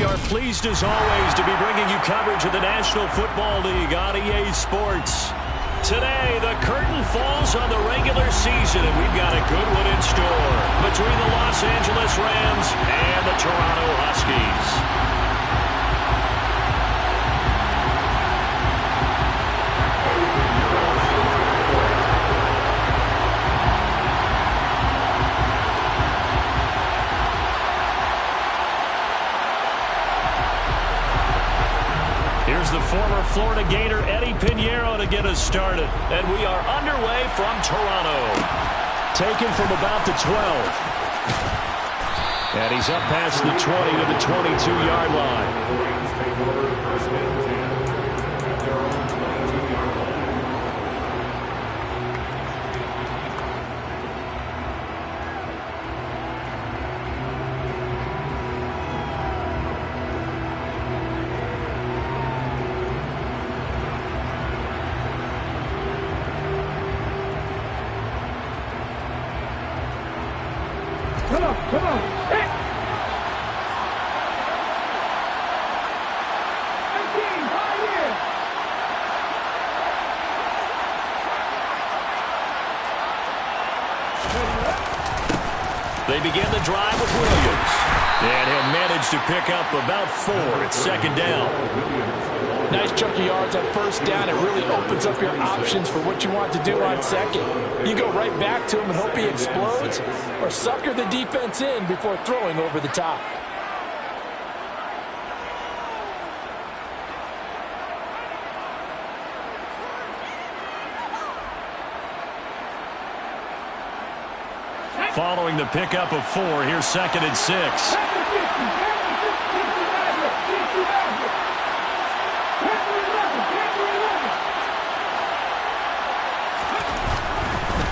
We are pleased as always to be bringing you coverage of the National Football League on EA Sports. Today, the curtain falls on the regular season, and we've got a good one in store between the Los Angeles Rams and the Toronto Huskies. Here's the former Florida Gator Eddie Pinheiro to get us started. And we are underway from Toronto. Taken from about the 12. And he's up past the 20 to the 22-yard line. Come on. Hey. 19, right here. They begin the drive with Williams. And he'll manage to pick up about 4 at second down. Nice chunk of yards on first down. It really opens up your options for what you want to do on second. You go right back to him and hope he explodes, or sucker the defense in before throwing over the top. Following the pickup of 4, here's second and 6.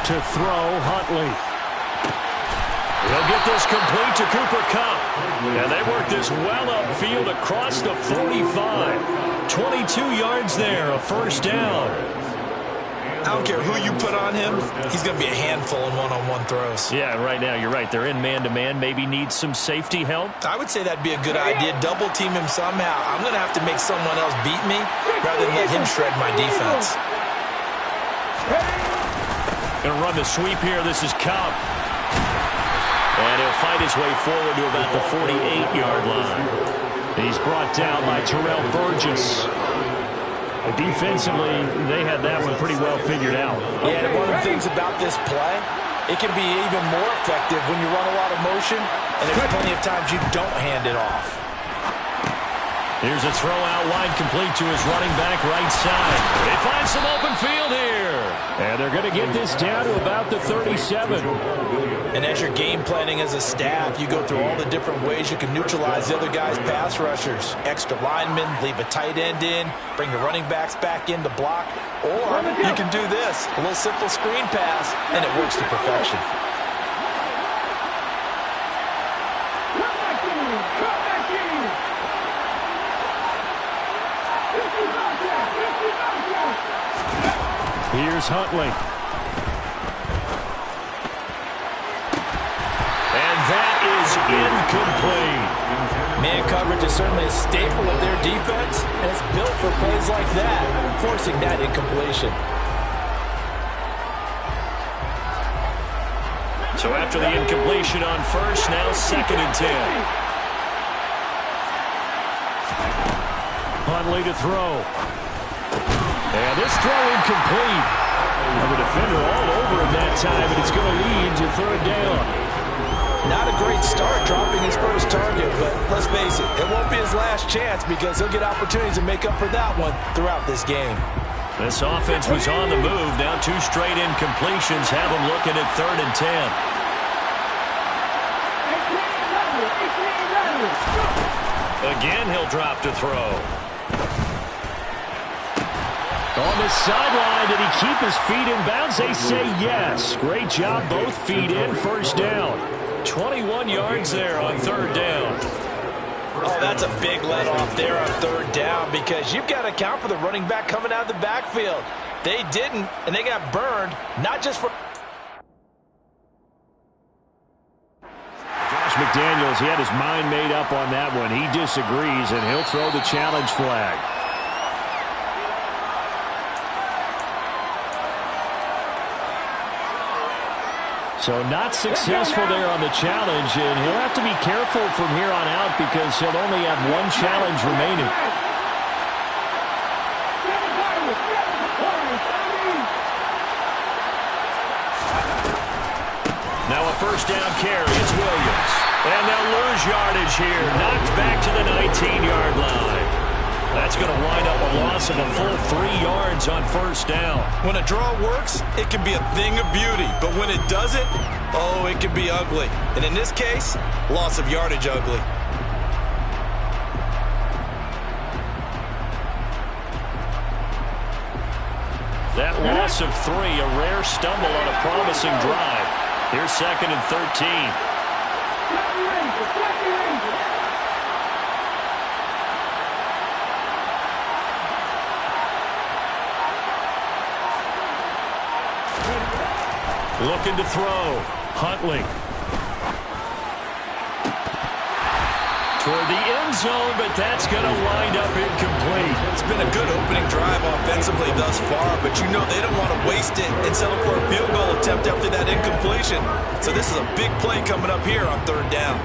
To throw, Huntley. He'll get this complete to Cooper Kupp. And they work this well upfield across the 45. 22 yards there, a first down. I don't care who you put on him, he's going to be a handful in one-on-one throws. Yeah, right now you're right. They're in man-to-man. Maybe needs some safety help. I would say that'd be a good idea. Double team him somehow. I'm going to have to make someone else beat me rather than let him shred my defense. Going to run the sweep here. This is Kupp. And he'll fight his way forward to about the 48-yard line. He's brought down by Terrell Burgess. Defensively, they had that one pretty well figured out. Yeah, and one of the things about this play, it can be even more effective when you run a lot of motion, and there's plenty of times you don't hand it off. Here's a throw out wide, complete to his running back right side. They find some open field here. And they're going to get this down to about the 37. And as you're game planning as a staff, you go through all the different ways you can neutralize the other guy's pass rushers. Extra linemen, leave a tight end in, bring the running backs back in to block. Or you can do this, a little simple screen pass, and it works to perfection. Here's Huntley. And that is incomplete. Man coverage is certainly a staple of their defense, and it's built for plays like that, forcing that incompletion. So after the incompletion on first, now second and 10. Huntley to throw. And this throw incomplete. And the defender all over him that time, and it's going to lead to third down. Not a great start dropping his first target, but let's face it, it won't be his last chance because he'll get opportunities to make up for that one throughout this game. This offense was on the move. Now 2 straight incompletions have them looking at third and 10. Again, he'll drop to throw. On the sideline, did he keep his feet in bounds? They say yes. Great job, both feet in, first down. 21 yards there on third down. Oh, that's a big let off there on third down because you've got to account for the running back coming out of the backfield. They didn't, and they got burned, not just for... Josh McDaniels, he had his mind made up on that one. He disagrees, and he'll throw the challenge flag. So not successful there on the challenge, and he'll have to be careful from here on out because he'll only have one challenge remaining. Now a first down carry. It's Williams. And they'll lose yardage here. Knocked back to the 19-yard line. That's going to wind up a loss of a full 3 yards on first down. When a draw works, it can be a thing of beauty. But when it doesn't, oh, it can be ugly. And in this case, loss of yardage ugly. That loss of 3, a rare stumble on a promising drive. Here's 2nd and 13. Looking to throw. Huntley. Toward the end zone, but that's going to wind up incomplete. It's been a good opening drive offensively thus far, but you know they don't want to waste it and settle for a field goal attempt after that incompletion. So this is a big play coming up here on 3rd down.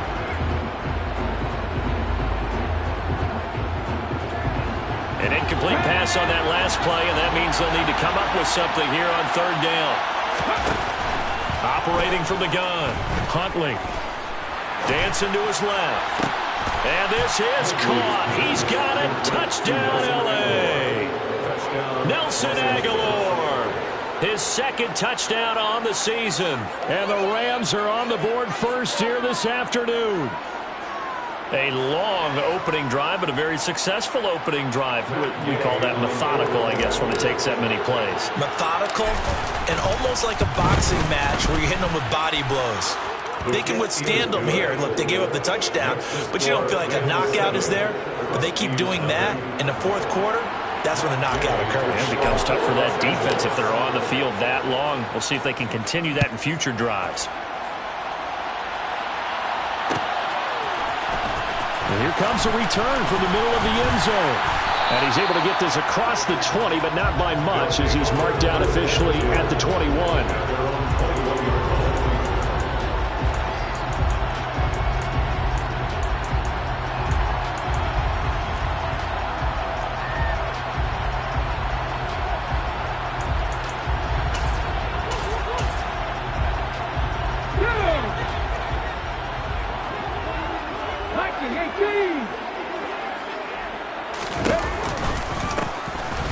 An incomplete pass on that last play, and that means they'll need to come up with something here on 3rd down. Operating from the gun, Huntley. Dancing to his left. And this is caught. He's got it. Touchdown, L.A. Nelson Aguilar. His 2nd touchdown on the season. And the Rams are on the board first here this afternoon. A long opening drive, but a very successful opening drive. We call that methodical, I guess, when it takes that many plays. Methodical and almost like a boxing match where you're hitting them with body blows. They can withstand them here. Look, they gave up the touchdown, but you don't feel like a knockout is there. But they keep doing that in the 4th quarter. That's when the knockout occurs. It becomes tough for that defense if they're on the field that long. We'll see if they can continue that in future drives. And here comes a return from the middle of the end zone. And he's able to get this across the 20, but not by much as he's marked down officially at the 21.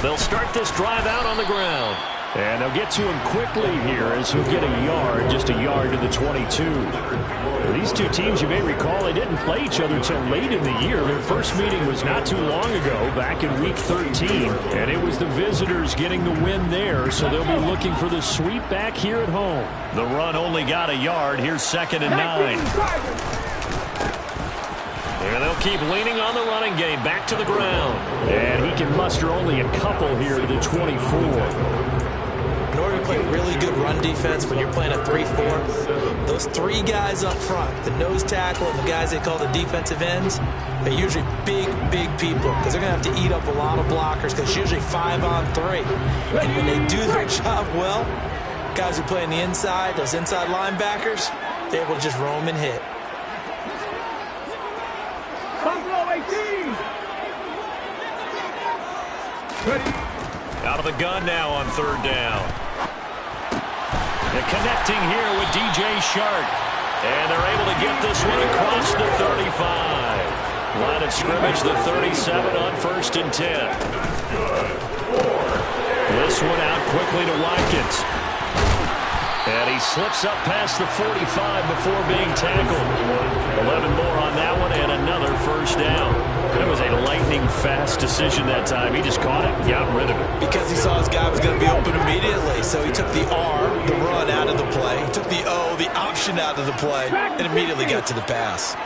They'll start this drive out on the ground. And they'll get to him quickly here as he'll get a yard, just a yard to the 22. These two teams, you may recall, they didn't play each other until late in the year. Their first meeting was not too long ago, back in Week 13. And it was the visitors getting the win there, so they'll be looking for the sweep back here at home. The run only got a yard. Here's 2nd and 9. And they'll keep leaning on the running game back to the ground. And he can muster only a couple here to the 24. In order to play really good run defense when you're playing a 3-4, those 3 guys up front, the nose tackle and the guys they call the defensive ends, they're usually big, big people because they're going to have to eat up a lot of blockers because it's usually 5 on 3. And when they do their job well, guys who play on the inside, those inside linebackers, they're able to just roam and hit. Out of the gun now on 3rd down. They're connecting here with DJ Shark. And they're able to get this one across the 35. Line of scrimmage, the 37 on 1st and 10. This one out quickly to Watkins. And he slips up past the 45 before being tackled. 11 more on that one and another first down. That was a lightning-fast decision that time. He just caught it and got rid of it. Because he saw his guy was going to be open immediately. So he took the R, the run, out of the play. He took the O, the option, out of the play, and immediately got to the pass.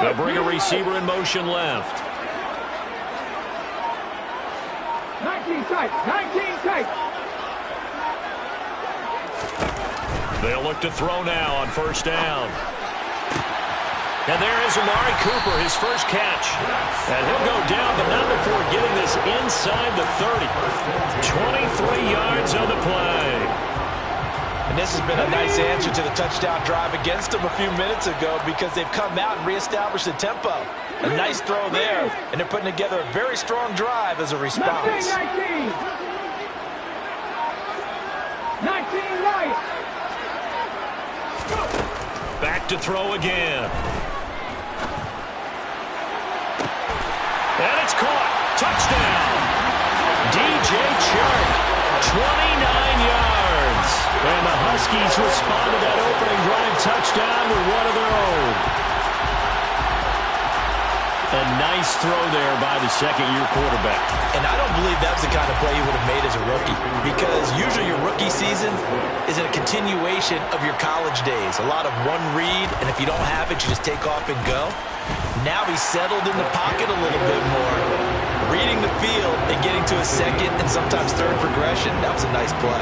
They'll bring a receiver in motion left. 19 tight, 19 tight. They'll look to throw now on 1st down. And there is Amari Cooper, his first catch. And he'll go down, but not before getting this inside the 30. 23 yards on the play. And this has been a nice answer to the touchdown drive against them a few minutes ago because they've come out and reestablished the tempo. A nice throw there, and they're putting together a very strong drive as a response. 19 right. Back to throw again. And it's caught. Touchdown. DJ Chark, 29 yards. And the Huskies respond to that opening drive touchdown with one of their own. A nice throw there by the second-year quarterback. And I don't believe that's the kind of play he would have made as a rookie, because usually your rookie season is a continuation of your college days. A lot of one read, and if you don't have it, you just take off and go. Now he's settled in the pocket a little bit more, reading the field and getting to a second and sometimes third progression. That was a nice play.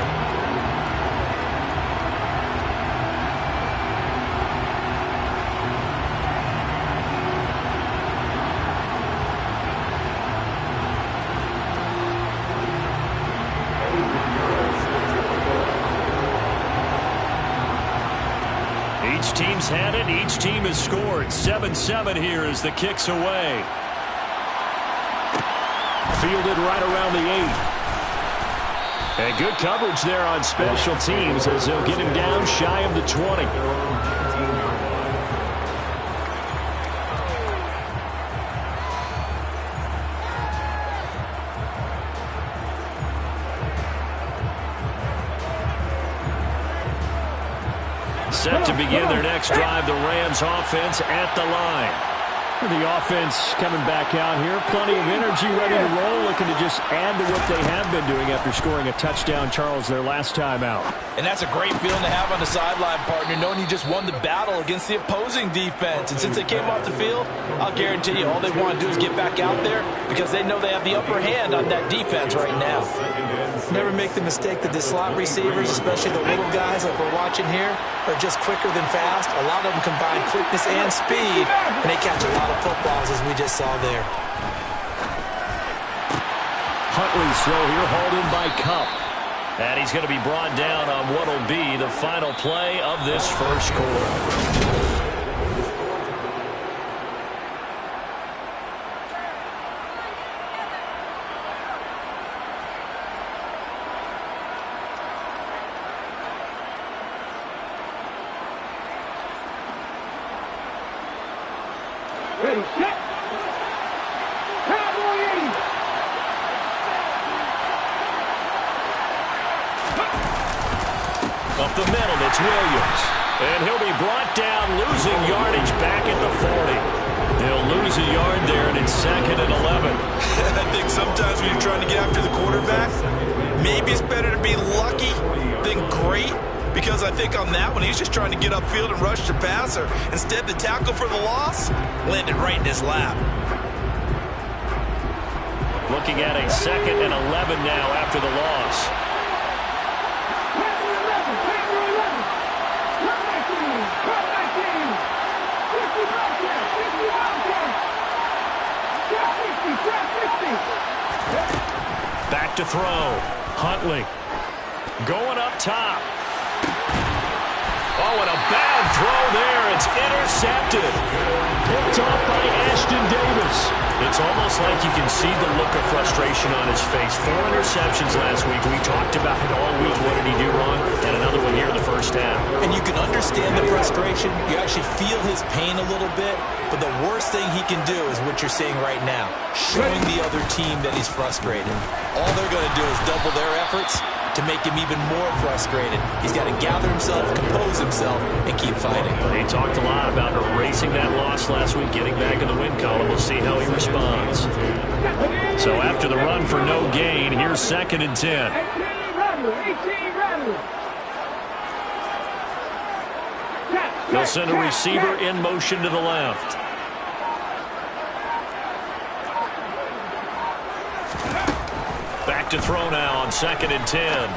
Each team's had it. Each team has scored. 7-7 here as the kick's away. Fielded right around the 8. And good coverage there on special teams as they'll get him down shy of the 20. Set to begin their next drive, the Rams offense at the line. The offense coming back out here. Plenty of energy, ready to roll, looking to just add to what they have been doing after scoring a touchdown, Charles, their last time out. And that's a great feeling to have on the sideline, partner, knowing you just won the battle against the opposing defense. And since they came off the field, I'll guarantee you all they want to do is get back out there because they know they have the upper hand on that defense right now. Never make the mistake that the slot receivers, especially the little guys like we're watching here, are just quicker than fast. A lot of them combine quickness and speed, and they catch a lot of footballs as we just saw there. Huntley's throw here hauled in by Cup. And he's going to be brought down on what will be the final play of this first quarter. Ready, set. Cowboys. Up the middle, it's Williams. And he'll be brought down, losing yardage back at the 40. They'll lose a yard there, and it's 2nd and 11. I think sometimes when you're trying to get after the quarterback, maybe it's better to be lucky than great. Because I think on that one, he's just trying to get upfield and rush the passer. Instead, the tackle for the loss landed right in his lap. Looking at a 2nd and 11 now after the loss. Back to throw. Huntley going up top. Oh, and a bad throw there. It's intercepted. Picked off by Ashton Davis. It's almost like you can see the look of frustration on his face. 4 interceptions last week. We talked about it all week. What did he do wrong? And another one here in the first half. And you can understand the frustration. You actually feel his pain a little bit. But the worst thing he can do is what you're seeing right now, showing the other team that he's frustrated. All they're going to do is double their efforts to make him even more frustrated. He's got to gather himself, compose himself, and keep fighting. He talked a lot about erasing that loss last week, getting back in the win column. We'll see how he responds. So after the run for no gain, here's 2nd and 10. 18 rattle. They'll send a receiver in motion to the left. Back to throw now on 2nd and 10.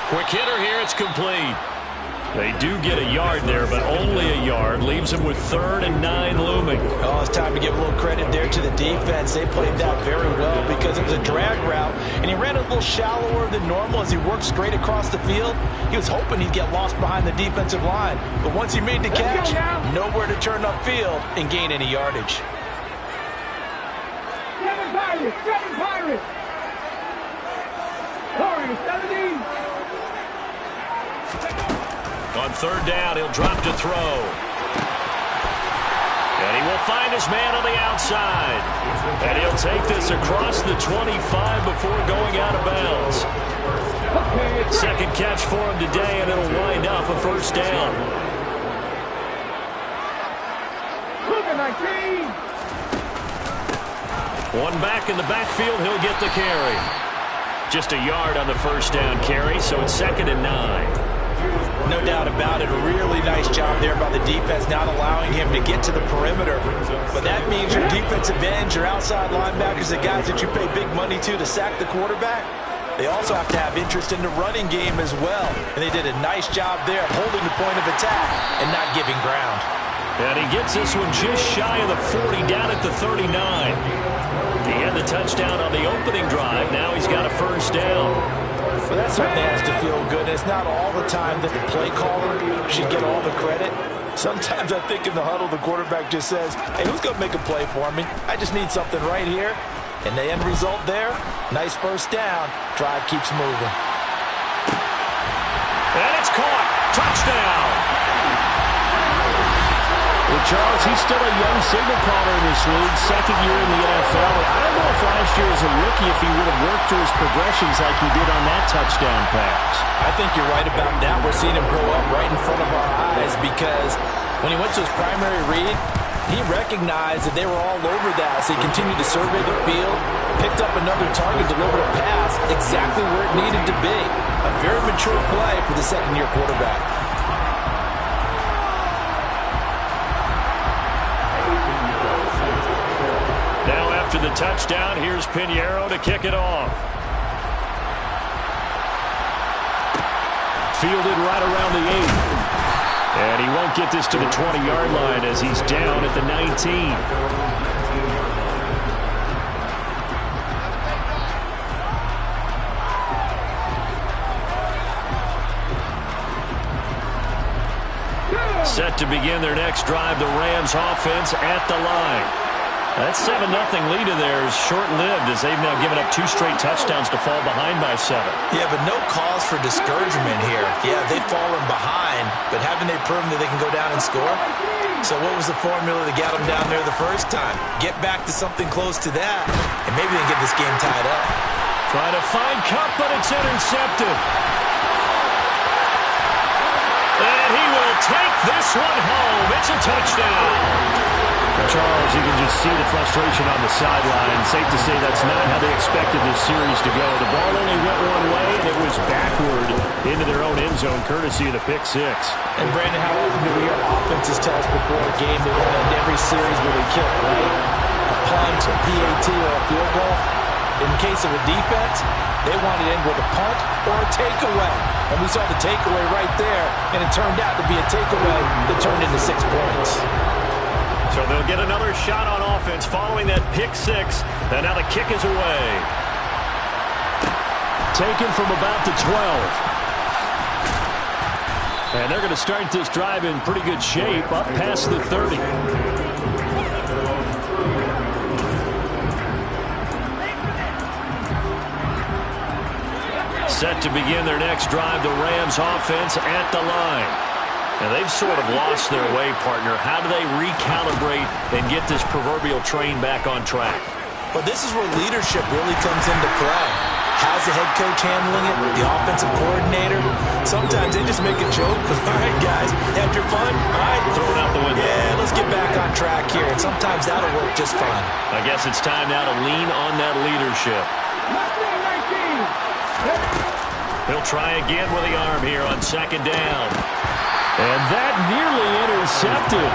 Quick hitter here, it's complete. They do get a yard there, but only a yard. Leaves them with 3rd and 9 looming. Oh, it's time to give a little credit there to the defense. They played that very well because it was a drag route, and he ran a little shallower than normal as he worked straight across the field. He was hoping he'd get lost behind the defensive line, but once he made the catch, nowhere to turn upfield and gain any yardage. 7 Pirates! 7 Pirates! Corey, 17! On 3rd down, he'll drop to throw. And he will find his man on the outside. And he'll take this across the 25 before going out of bounds. Second catch for him today, and it'll wind up a 1st down. Cougar 19! One back in the backfield, he'll get the carry. Just a yard on the 1st down carry, so it's 2nd and 9. No doubt about it. A really nice job there by the defense, not allowing him to get to the perimeter. But that means your defensive ends, your outside linebackers, the guys that you pay big money to sack the quarterback, they also have to have interest in the running game as well. And they did a nice job there of holding the point of attack and not giving ground. And he gets this one just shy of the 40, down at the 39. He had the touchdown on the opening drive. Now he's got a 1st down. Well, that certainly has to feel good. It's not all the time that the play caller should get all the credit. Sometimes I think in the huddle, the quarterback just says, hey, who's going to make a play for me? I just need something right here. And the end result there, nice 1st down. Drive keeps moving. And it's caught. Touchdown. Well, Charles, he's still a young signal caller in this league, 2nd year in the NFL. I don't know if last year as a rookie if he would have worked through his progressions like he did on that touchdown pass. I think you're right about that. We're seeing him grow up right in front of our eyes because when he went to his primary read, he recognized that they were all over that, so he continued to survey the field, picked up another target, delivered a pass exactly where it needed to be. A very mature play for the 2nd-year quarterback. Now after the touchdown, here's Pinheiro to kick it off. Fielded right around the 8. And he won't get this to the 20-yard line as he's down at the 19. Set to begin their next drive, the Rams offense at the line. That 7-0 lead of theirs short-lived as they've now given up 2 straight touchdowns to fall behind by 7. Yeah, but no cause for discouragement here. Yeah, they've fallen behind, but haven't they proven that they can go down and score? So what was the formula that got them down there the first time? Get back to something close to that, and maybe they can get this game tied up. Trying to find Cup, but it's intercepted. And he will take this one home. It's a touchdown. Charles, you can just see the frustration on the sideline. Safe to say that's not how they expected this series to go. The ball only went one way. It was backward into their own end zone, courtesy of the pick 6. And, Brandon, how often do we hear offenses tell us before a game they want to end every series with a kick, right? A punt, a PAT, or a field goal. In case of a defense, they want to end with a punt or a takeaway. And we saw the takeaway right there, and it turned out to be a takeaway that turned into 6 points. So they'll get another shot on offense following that pick 6. And now the kick is away. Taken from about the 12. And they're going to start this drive in pretty good shape, up past the 30. Set to begin their next drive, the Rams offense at the line. Now, they've sort of lost their way, partner. How do they recalibrate and get this proverbial train back on track? Well, this is where leadership really comes into play. How's the head coach handling it? The offensive coordinator? Sometimes they just make a joke. All right, guys, had your fun? All right. Throw it out the window. Yeah, let's get back on track here. And sometimes that'll work just fine. I guess it's time now to lean on that leadership. He'll try again with the arm here on 2nd down. And that nearly intercepted.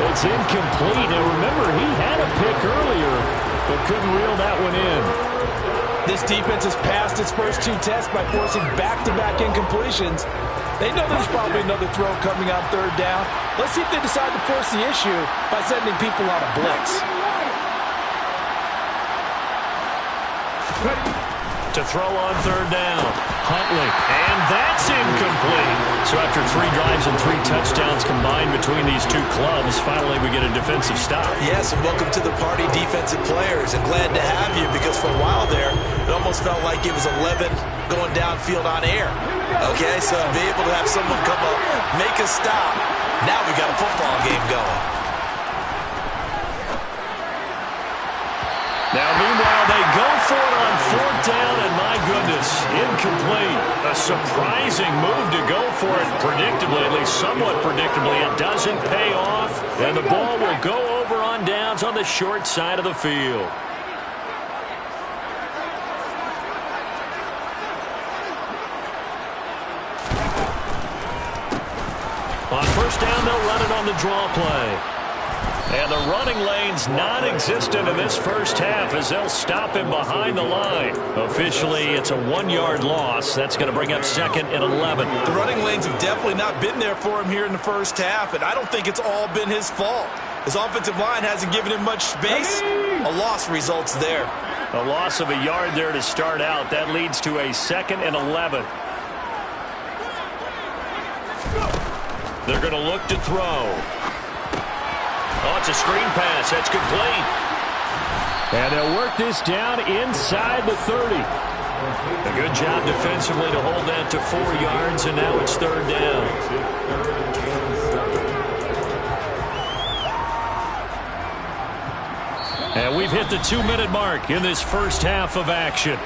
It's incomplete. Now remember, he had a pick earlier, but couldn't reel that one in. This defense has passed its first 2 tests by forcing back-to-back incompletions. They know there's probably another throw coming on 3rd down. Let's see if they decide to force the issue by sending people on a blitz. To throw on 3rd down, Huntley, and that's incomplete. So after 3 drives and 3 touchdowns combined between these two clubs, finally we get a defensive stop. Yes, and welcome to the party, defensive players, and glad to have you, because for a while there, it almost felt like it was 11 going downfield on air. Okay, so to be able to have someone come up, make a stop, now we got a football game going. Now, meanwhile, they go for it on 4th down, and my goodness, incomplete. A surprising move to go for it predictably, at least somewhat predictably. It doesn't pay off, and the ball will go over on downs on the short side of the field. On 1st down, they'll run it on the draw play. And the running lane's non-existent in this first half as they'll stop him behind the line. Officially, it's a 1-yard loss. That's going to bring up 2nd and 11. The running lanes have definitely not been there for him here in the first half, and I don't think it's all been his fault. His offensive line hasn't given him much space. A loss results there. A loss of a yard there to start out. That leads to a 2nd and 11. They're going to look to throw. Oh, it's a screen pass. That's complete. And they'll work this down inside the 30. A good job defensively to hold that to 4 yards, and now it's 3rd down. And we've hit the 2-minute mark in this first half of action.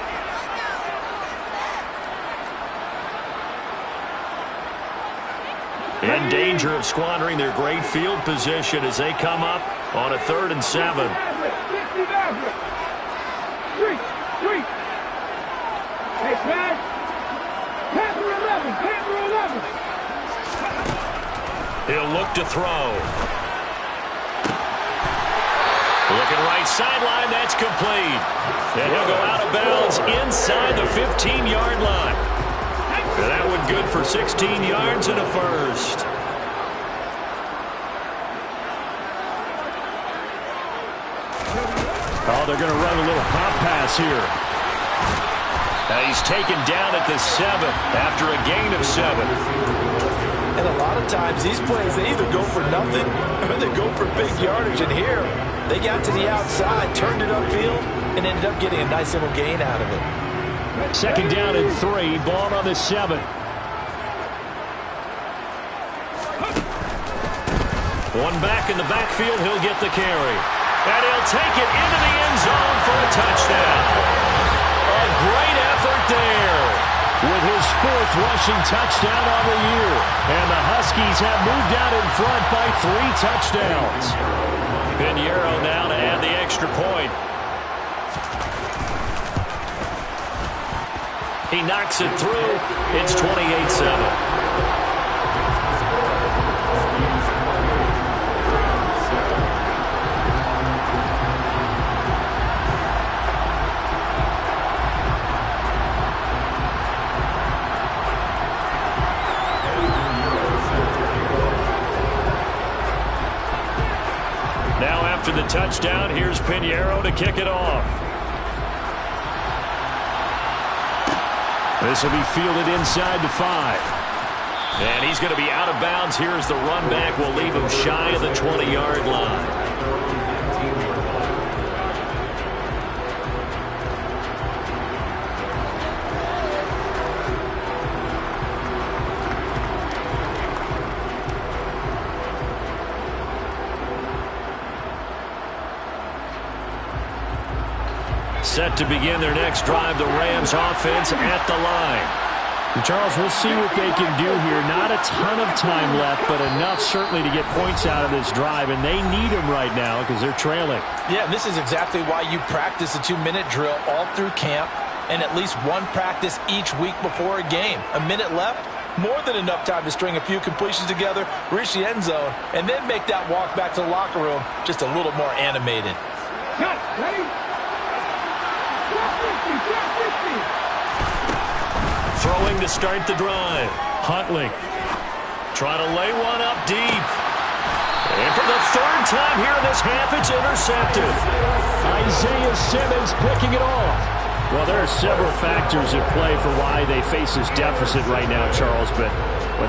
In danger of squandering their great field position as they come up on a 3rd and 7. Hey, Flash. Panther 11. He'll look to throw. Looking right sideline, that's complete. And he'll go out of bounds inside the 15-yard line. And that one good for 16 yards and a first. Oh, they're going to run a little pop pass here. Now he's taken down at the 7 after a gain of 7. And a lot of times these plays, they either go for nothing or they go for big yardage. And here, they got to the outside, turned it upfield, and ended up getting a nice little gain out of it. 2nd down and 3, ball on the 7. One back in the backfield, he'll get the carry. And he'll take it into the end zone for a touchdown. A great effort there. With his 4th rushing touchdown on the year. And the Huskies have moved out in front by 3 touchdowns. Pinheiro now to add the extra point. He knocks it through. It's 28-7. Now after the touchdown, here's Pinheiro to kick it off. This will be fielded inside the 5. And he's going to be out of bounds here as the run back will leave him shy of the 20-yard line. Set to begin their next drive, the Rams offense at the line. Charles, we'll see what they can do here. Not a ton of time left, but enough certainly to get points out of this drive, and they need them right now because they're trailing. Yeah, and this is exactly why you practice a 2-minute drill all through camp and at least one practice each week before a game. A minute left, more than enough time to string a few completions together, reach the end zone, and then make that walk back to the locker room just a little more animated. Cut, ready? 50, Throwing to start the drive. Huntley trying to lay one up deep. And for the third time here in this half, it's intercepted. Isaiah Simmons picking it off. Well, there are several factors at play for why they face this deficit right now, Charles, but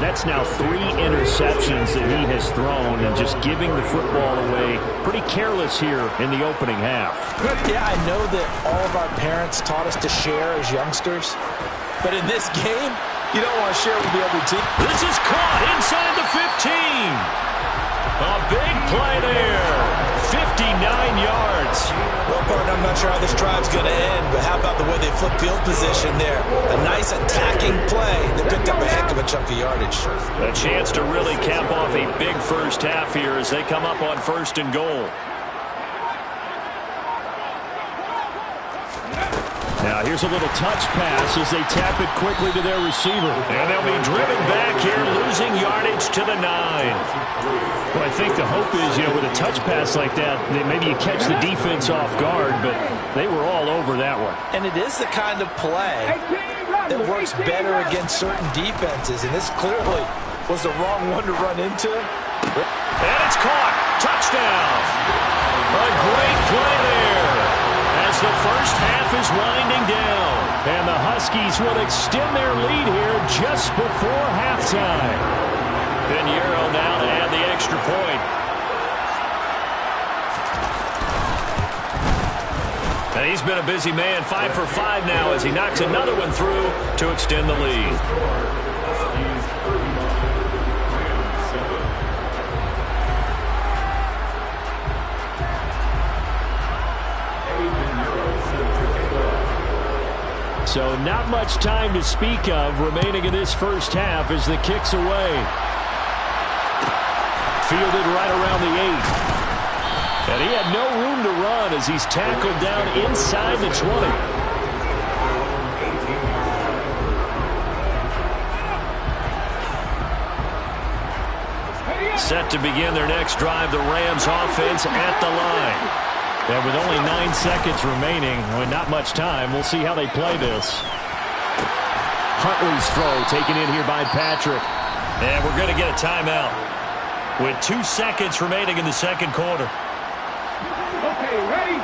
that's now 3 interceptions that he has thrown and just giving the football away pretty careless here in the opening half. Yeah, I know that all of our parents taught us to share as youngsters, but in this game, you don't want to share with the other team. This is caught inside the 15. A big play there. 59 yards. Well, partner, I'm not sure how this drive's going to end, but how about the way they flip field position there? A nice attacking play that picked up a heck of a chunk of yardage. A chance to really cap off a big first half here as they come up on 1st and goal. Now here's a little touch pass as they tap it quickly to their receiver. And they'll be driven back here, losing yardage to the 9. Well, I think the hope is, with a touch pass like that, maybe you catch the defense off guard, but they were all over that one. And it is the kind of play that works better against certain defenses, and this clearly was the wrong one to run into. And it's caught. Touchdown. A great play there as the first half is winding down. And the Huskies will extend their lead here just before halftime. Then Euro now to add the extra point. And he's been a busy man, 5 for 5 now as he knocks another one through to extend the lead. So not much time to speak of remaining in this first half as the kick's away. Fielded right around the 8. And he had no room to run as he's tackled down inside the 20. Set to begin their next drive, the Rams offense at the line. And with only 9 seconds remaining, not much time, we'll see how they play this. Huntley's throw taken in here by Patrick. And we're going to get a timeout with 2 seconds remaining in the second quarter. Okay, ready?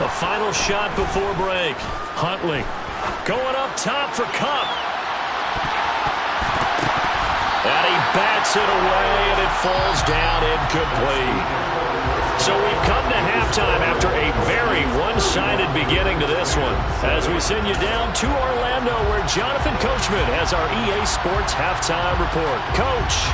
The final shot before break. Huntley going up top for Cup. And he bats it away, and it falls down incomplete. So we've come to halftime after a very one-sided beginning to this one. As we send you down to Orlando, where Jonathan Coachman has our EA Sports Halftime Report. Coach,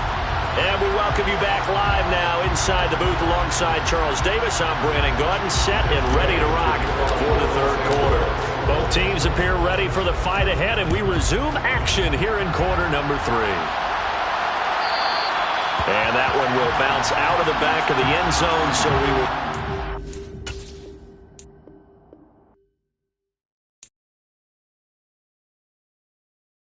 and we welcome you back live now inside the booth alongside Charles Davis. I'm Brandon Gaudin, set and ready to rock for the third quarter. Both teams appear ready for the fight ahead, and we resume action here in quarter number 3. And that one will bounce out of the back of the end zone, so we will...